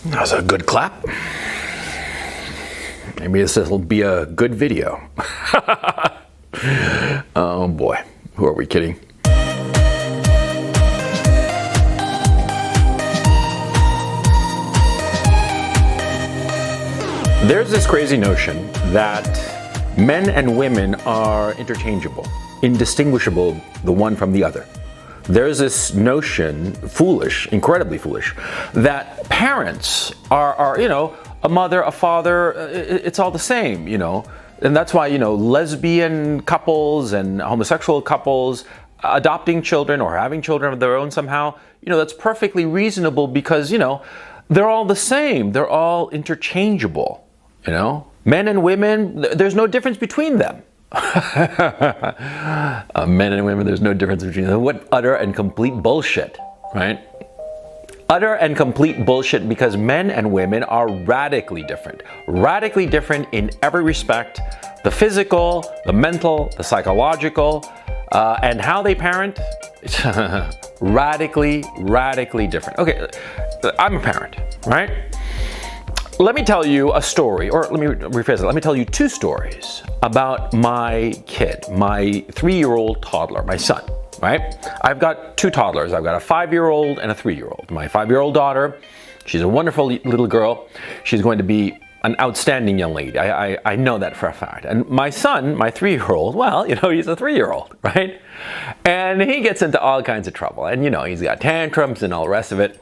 That was a good clap. Maybe this will be a good video. Oh boy, who are we kidding? There's this crazy notion that men and women are interchangeable, indistinguishable the one from the other. There's this notion, foolish, incredibly foolish, that parents are a mother, a father, it's all the same, And that's why, lesbian couples and homosexual couples adopting children or having children of their own somehow, that's perfectly reasonable because, they're all the same. They're all interchangeable, Men and women, there's no difference between them. Men and women, there's no difference between them. What utter and complete bullshit, right? Utter and complete bullshit, because men and women are radically different in every respect: the physical, the mental, the psychological, and how they parent. radically different. Okay, I'm a parent, right? Let me tell you a story, or let me rephrase it. Let me tell you two stories about my kid, my 3-year-old toddler, my son, right? I've got two toddlers. I've got a 5-year-old and a 3-year-old. My 5-year-old daughter, she's a wonderful little girl. She's going to be an outstanding young lady. I know that for a fact. And my son, my 3-year-old, well, he's a 3-year-old, right? And he gets into all kinds of trouble. And, he's got tantrums and all the rest of it.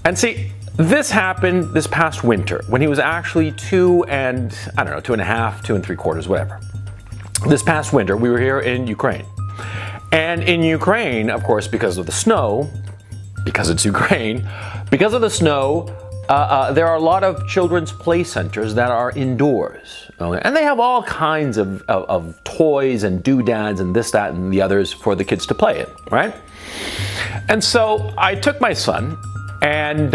And see, this happened this past winter when he was actually 2 and 2.5, 2 3/4, whatever. This past winter, we were here in Ukraine. And in Ukraine, of course, because of the snow, because it's Ukraine, because of the snow, there are a lot of children's play centers that are indoors. Okay? And they have all kinds of toys and doodads and this, that, and the others for the kids to play in, right? And so I took my son, and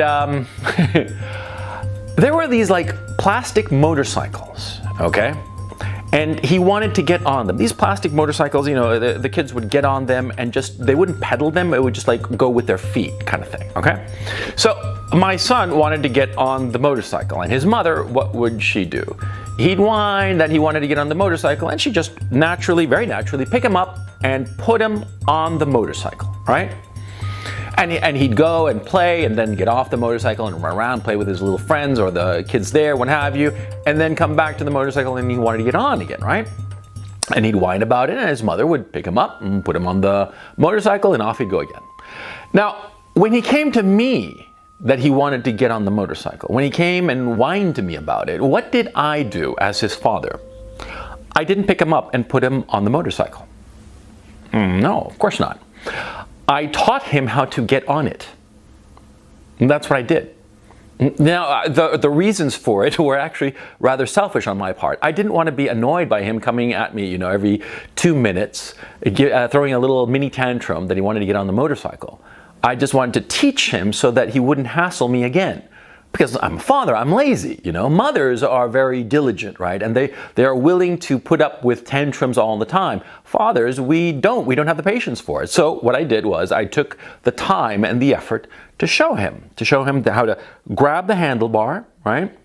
there were these plastic motorcycles, okay? And he wanted to get on them. These plastic motorcycles, the kids would get on them and they wouldn't pedal them, it would just go with their feet kind of thing, okay? So my son wanted to get on the motorcycle, and his mother, what would she do? He'd whine that he wanted to get on the motorcycle, and she'd just very naturally pick him up and put him on the motorcycle, right? And he'd go and play and then get off the motorcycle and run around, play with his little friends or the kids there, what have you, and then come back to the motorcycle and he wanted to get on again, right? And he'd whine about it, and his mother would pick him up and put him on the motorcycle, and off he'd go again. Now, when he came to me that he wanted to get on the motorcycle, when he came and whined to me about it, what did I do as his father? I didn't pick him up and put him on the motorcycle. No, of course not. I taught him how to get on it. And that's what I did. Now, the reasons for it were actually rather selfish on my part. I didn't want to be annoyed by him coming at me, every 2 minutes, throwing a little mini tantrum that he wanted to get on the motorcycle. I just wanted to teach him so that he wouldn't hassle me again. Because I'm a father, I'm lazy, Mothers are very diligent, right? And they are willing to put up with tantrums all the time. Fathers, we don't have the patience for it. So what I did was I took the time and the effort to show him how to grab the handlebar, right?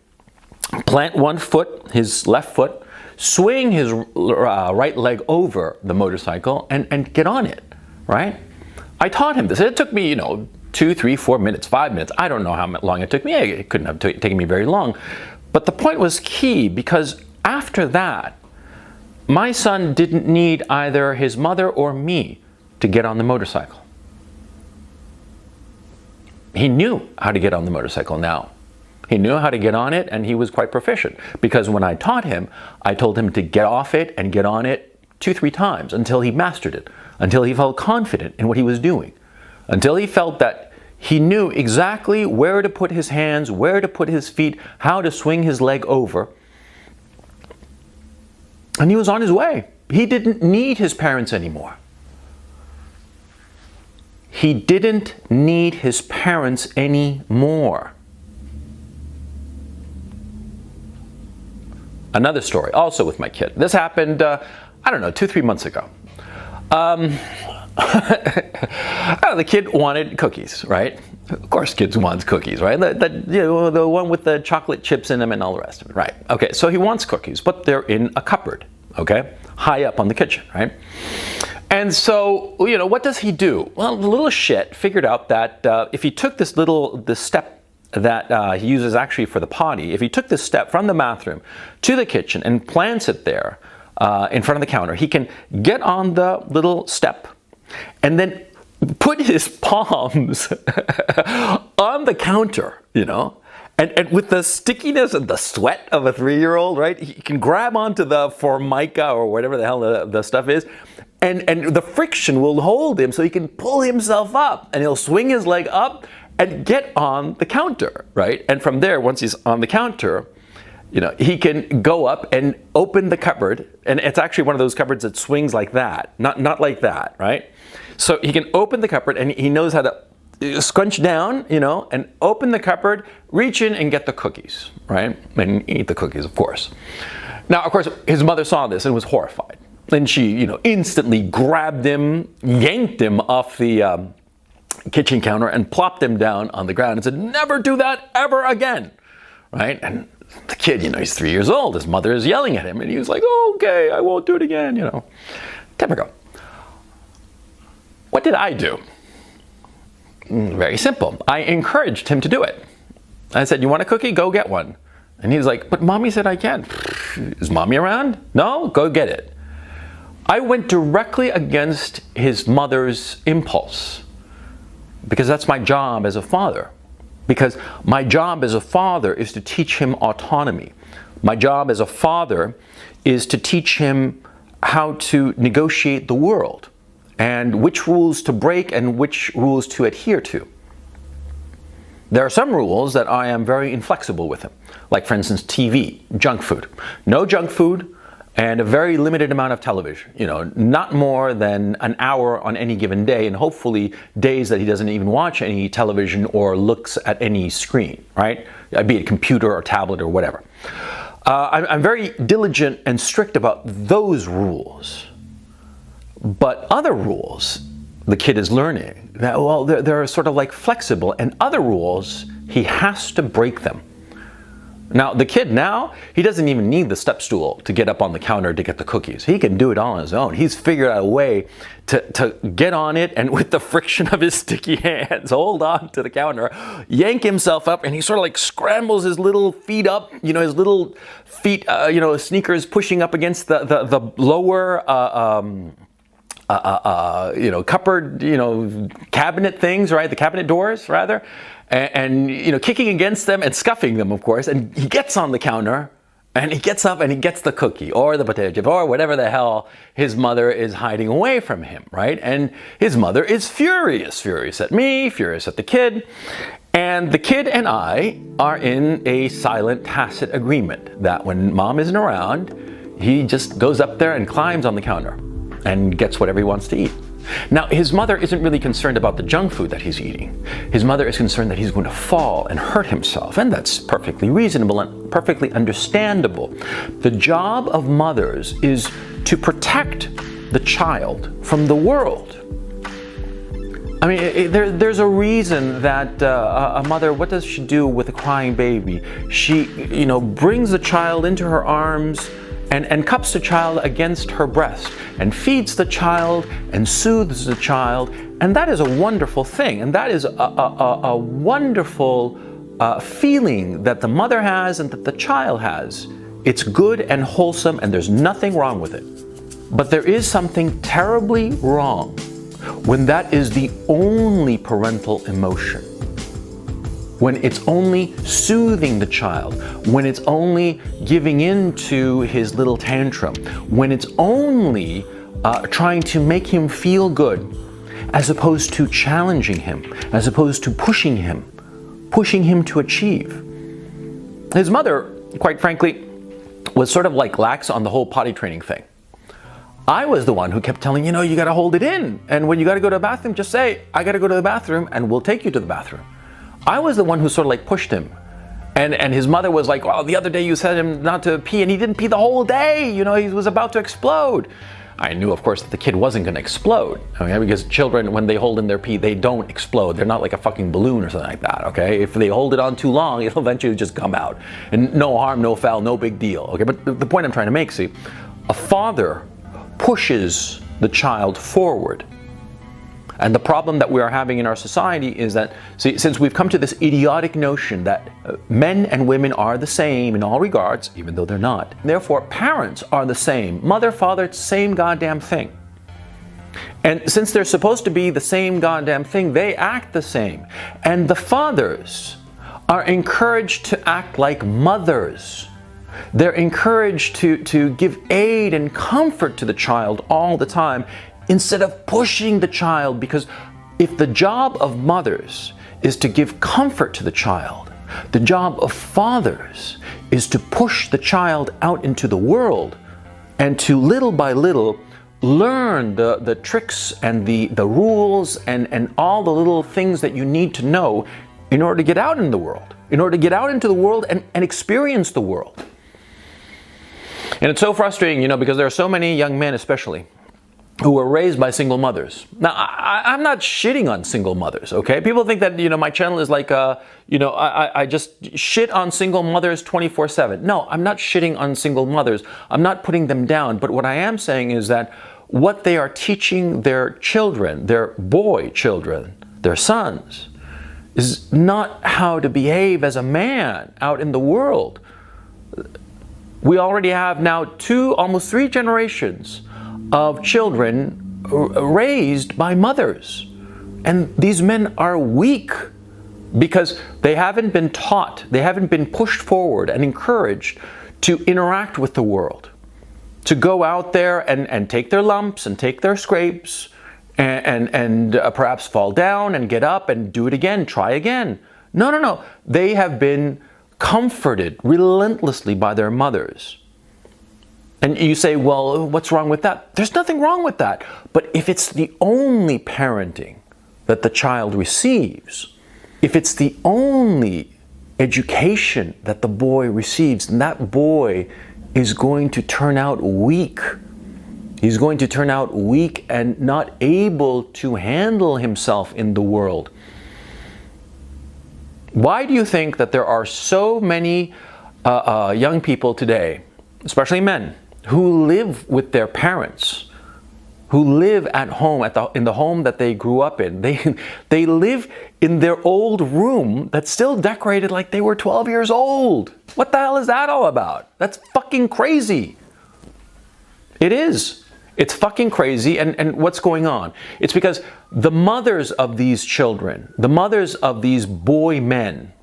Plant one foot, his left foot, swing his right leg over the motorcycle and get on it, right? I taught him this. It took me, 2, 3, 4 minutes, 5 minutes. I don't know how long it took me. It couldn't have taken me very long. But the point was key, because after that, my son didn't need either his mother or me to get on the motorcycle. He knew how to get on the motorcycle now. He knew how to get on it, and he was quite proficient. Because when I taught him, I told him to get off it and get on it 2, 3 times until he mastered it, until he felt confident in what he was doing. Until he felt that he knew exactly where to put his hands, where to put his feet, how to swing his leg over. And he was on his way. He didn't need his parents anymore. He didn't need his parents anymore. Another story, also with my kid. This happened, 2, 3 months ago. The kid wanted cookies, right? Of course, kids want cookies, right? The one with the chocolate chips in them and all the rest of it, right? Okay, so he wants cookies, but they're in a cupboard, okay, high up on the kitchen, right? And so, what does he do? Well, the little shit figured out that if he took this step that he uses actually for the potty, if he took this step from the bathroom to the kitchen and plants it there in front of the counter, he can get on the little step and then put his palms on the counter, and with the stickiness and the sweat of a 3-year-old, right? He can grab onto the formica or whatever the hell the stuff is, and the friction will hold him so he can pull himself up, and he'll swing his leg up and get on the counter, right? And from there, once he's on the counter, he can go up and open the cupboard, and it's actually one of those cupboards that swings like that, not like that, right? So he can open the cupboard, and he knows how to scrunch down, and open the cupboard, reach in and get the cookies, right? And eat the cookies, of course. Now, of course, his mother saw this and was horrified. And she, instantly grabbed him, yanked him off the kitchen counter and plopped him down on the ground and said, "Never do that ever again," right? And the kid, he's 3 years old. His mother is yelling at him, and he was like, "Oh, okay, I won't do it again," Typical. What did I do? Very simple. I encouraged him to do it. I said, "You want a cookie? Go get one." And he was like, "But mommy said I can't." "Is mommy around?" "No, go get it." I went directly against his mother's impulse, because that's my job as a father. Because my job as a father is to teach him autonomy. My job as a father is to teach him how to negotiate the world, and which rules to break and which rules to adhere to. There are some rules that I am very inflexible with him, like, for instance, TV, junk food. No junk food, and a very limited amount of television, not more than an hour on any given day, and hopefully days that he doesn't even watch any television or looks at any screen, right? Be it computer or tablet or whatever. I'm very diligent and strict about those rules. But other rules, the kid is learning that, well, they're sort of like flexible, and other rules, he has to break them. Now, the kid he doesn't even need the step stool to get up on the counter to get the cookies. He can do it all on his own. He's figured out a way to get on it, and with the friction of his sticky hands, hold on to the counter, yank himself up, and he sort of like scrambles his little feet up, his little feet, sneakers pushing up against the lower, cupboard, cabinet things, right? The cabinet doors, rather. And kicking against them and scuffing them, of course. And he gets on the counter, and he gets up and he gets the cookie or the potato chip or whatever the hell his mother is hiding away from him, right? And his mother is furious at me, furious at the kid. And the kid and I are in a silent, tacit agreement that when mom isn't around, he just goes up there and climbs on the counter and gets whatever he wants to eat. Now, his mother isn't really concerned about the junk food that he's eating. His mother is concerned that he's going to fall and hurt himself, and that's perfectly reasonable and perfectly understandable. The job of mothers is to protect the child from the world. I mean, there's a reason that a mother, what does she do with a crying baby? She, brings the child into her arms and cups the child against her breast and feeds the child and soothes the child. And that is a wonderful thing. And that is a wonderful feeling that the mother has and that the child has. It's good and wholesome, and there's nothing wrong with it. But there is something terribly wrong when that is the only parental emotion. When it's only soothing the child, when it's only giving in to his little tantrum, when it's only trying to make him feel good, as opposed to challenging him, as opposed to pushing him to achieve. His mother, quite frankly, was sort of like lax on the whole potty training thing. I was the one who kept telling, you gotta hold it in. And when you gotta go to the bathroom, just say, I gotta go to the bathroom, and we'll take you to the bathroom. I was the one who sort of like pushed him. And his mother was like, well, the other day you said him not to pee, and he didn't pee the whole day. He was about to explode. I knew, of course, that the kid wasn't going to explode, okay? Because children, when they hold in their pee, they don't explode. They're not like a fucking balloon or something like that, okay? If they hold it on too long, it'll eventually just come out. And no harm, no foul, no big deal, okay? But the point I'm trying to make, see, a father pushes the child forward. And the problem that we are having in our society is that, see, since we've come to this idiotic notion that men and women are the same in all regards, even though they're not, therefore parents are the same. Mother, father, it's the same goddamn thing. And since they're supposed to be the same goddamn thing, they act the same. And the fathers are encouraged to act like mothers. They're encouraged to give aid and comfort to the child all the time, instead of pushing the child, because if the job of mothers is to give comfort to the child, the job of fathers is to push the child out into the world and to little by little learn the tricks and the rules and all the little things that you need to know in order to get out in the world, in order to get out into the world and experience the world. And it's so frustrating, you know, because there are so many young men especially who were raised by single mothers. Now, I'm not shitting on single mothers, okay? People think that, you know, my channel is like, you know, I just shit on single mothers 24/7. No, I'm not shitting on single mothers. I'm not putting them down. But what I am saying is that what they are teaching their children, their boy children, their sons, is not how to behave as a man out in the world. We already have now almost three generations of children raised by mothers. And these men are weak because they haven't been taught, they haven't been pushed forward and encouraged to interact with the world, to go out there and take their lumps and take their scrapes and perhaps fall down and get up and do it again, try again. No. They have been comforted relentlessly by their mothers. And you say, well, what's wrong with that? There's nothing wrong with that. But if it's the only parenting that the child receives, if it's the only education that the boy receives, then that boy is going to turn out weak. He's going to turn out weak and not able to handle himself in the world. Why do you think that there are so many young people today, especially men, who live with their parents, who live at home, in the home that they grew up in? They live in their old room that's still decorated like they were 12 years old. What the hell is that all about? That's fucking crazy. It is. It's fucking crazy. And what's going on? It's because the mothers of these children, the mothers of these boy men,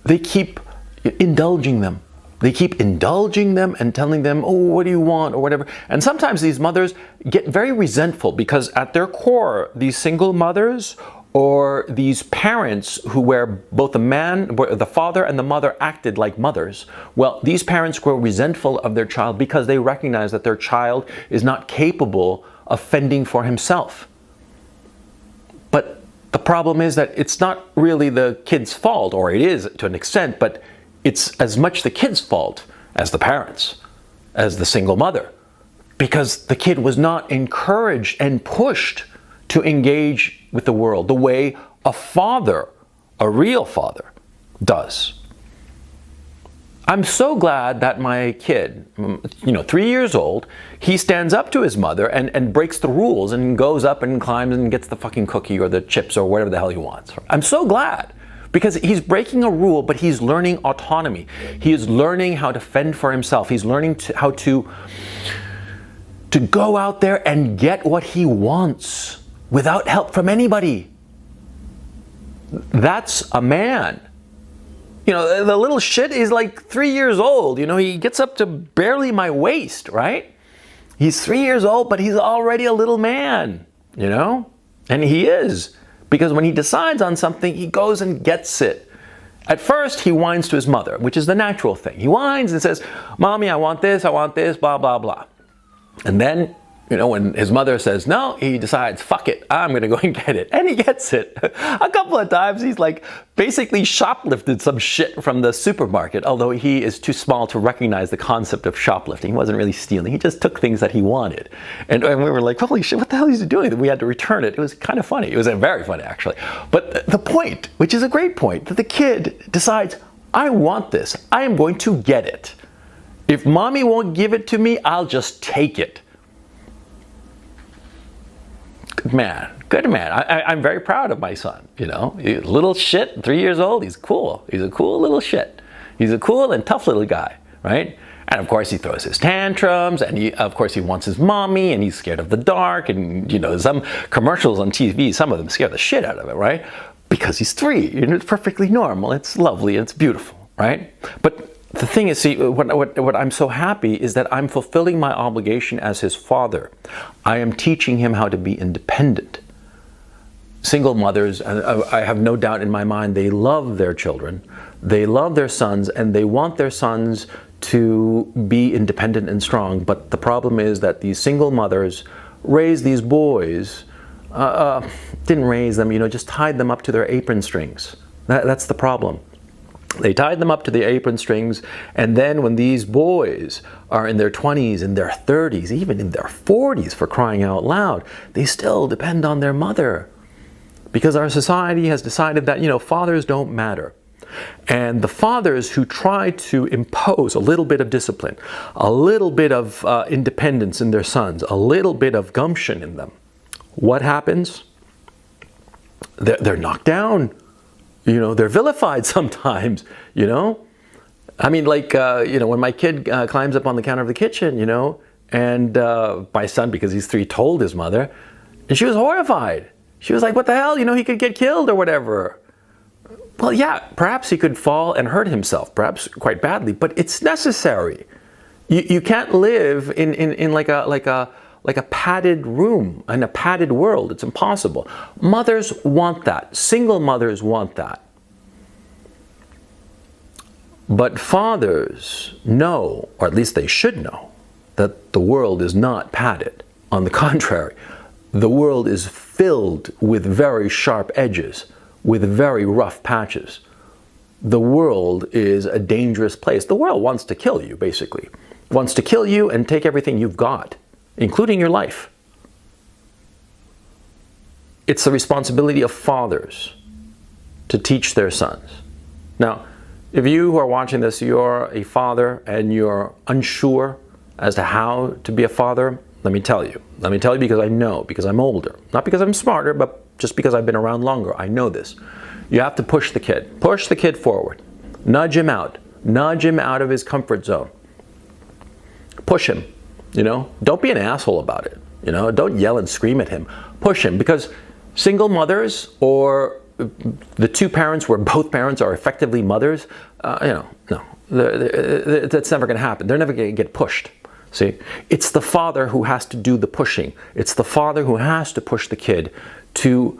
they keep indulging them. They keep indulging them and telling them, oh, what do you want, or whatever. And sometimes these mothers get very resentful because at their core, these single mothers or these parents where both the father and the mother acted like mothers, well, these parents grow resentful of their child because they recognize that their child is not capable of fending for himself. But the problem is that it's not really the kid's fault, or it is to an extent, but it's as much the kid's fault as the parents, as the single mother, because the kid was not encouraged and pushed to engage with the world the way a father, a real father, does. I'm so glad that my kid, 3 years old, he stands up to his mother and breaks the rules and goes up and climbs and gets the fucking cookie or the chips or whatever the hell he wants. I'm so glad. Because he's breaking a rule, but he's learning autonomy. He is learning how to fend for himself. He's learning how to go out there and get what he wants without help from anybody. That's a man. The little shit is like 3 years old. He gets up to barely my waist, right? He's 3 years old, but he's already a little man, And he is. Because when he decides on something, he goes and gets it. At first, he whines to his mother, which is the natural thing. He whines and says, Mommy, I want this, blah, blah, blah. And then when his mother says no, he decides, fuck it, I'm gonna go and get it. And he gets it. A couple of times he's like basically shoplifted some shit from the supermarket, although he is too small to recognize the concept of shoplifting. He wasn't really stealing, he just took things that he wanted. And we were like, holy shit, what the hell is he doing? And we had to return it. It was kind of funny. It was very funny, actually. But the point, which is a great point, that the kid decides, I want this. I am going to get it. If mommy won't give it to me, I'll just take it. Good man, good man. I'm very proud of my son, Little shit, 3 years old, he's cool. He's a cool little shit. He's a cool and tough little guy, right? And of course he throws his tantrums, and of course he wants his mommy, and he's scared of the dark, and some commercials on TV, some of them scare the shit out of him, right? Because he's 3, it's perfectly normal, it's lovely, it's beautiful, right? But the thing is, see, what I'm so happy is that I'm fulfilling my obligation as his father. I am teaching him how to be independent. Single mothers, I have no doubt in my mind, they love their children, they love their sons, and they want their sons to be independent and strong. But the problem is that these single mothers raise these boys, didn't raise them, just tied them up to their apron strings. That's the problem. They tied them up to the apron strings, and then when these boys are in their 20s, in their 30s, even in their 40s, for crying out loud, they still depend on their mother. Because our society has decided that, fathers don't matter. And the fathers who try to impose a little bit of discipline, a little bit of independence in their sons, a little bit of gumption in them, what happens? They're knocked down. They're vilified sometimes, I mean, like, when my kid climbs up on the counter of the kitchen, and my son, because he's 3, told his mother, and she was horrified. She was like, what the hell, he could get killed or whatever. Well, yeah, perhaps he could fall and hurt himself, perhaps quite badly, but it's necessary. You can't live in like a padded room, in a padded world. It's impossible. Mothers want that. Single mothers want that. But fathers know, or at least they should know, that the world is not padded. On the contrary, the world is filled with very sharp edges, with very rough patches. The world is a dangerous place. The world wants to kill you, basically. Wants to kill you and take everything you've got, including your life. It's the responsibility of fathers to teach their sons. Now, if you who are watching this, you're a father and you're unsure as to how to be a father, let me tell you. Let me tell you because I know, because I'm older. Not because I'm smarter, but just because I've been around longer. I know this. You have to push the kid. Push the kid forward. Nudge him out. Nudge him out of his comfort zone. Push him. Don't be an asshole about it. Don't yell and scream at him. Push him, because single mothers, or the 2 parents where both parents are effectively mothers, no, that's never going to happen. They're never going to get pushed. See, it's the father who has to do the pushing. It's the father who has to push the kid to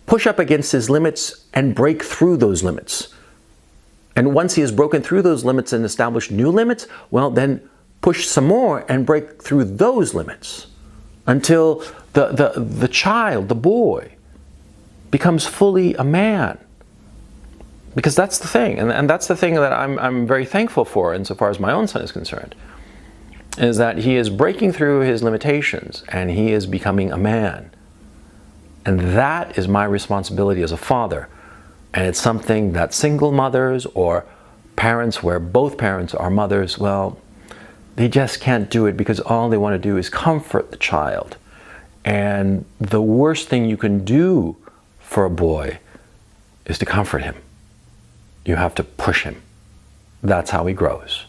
push up against his limits and break through those limits. And once he has broken through those limits and established new limits, well, then push some more and break through those limits until the child, the boy, becomes fully a man. Because that's the thing, and that's the thing that I'm very thankful for insofar as my own son is concerned, is that he is breaking through his limitations and he is becoming a man. And that is my responsibility as a father. And it's something that single mothers or parents where both parents are mothers, well, they just can't do it, because all they want to do is comfort the child. And the worst thing you can do for a boy is to comfort him. You have to push him. That's how he grows.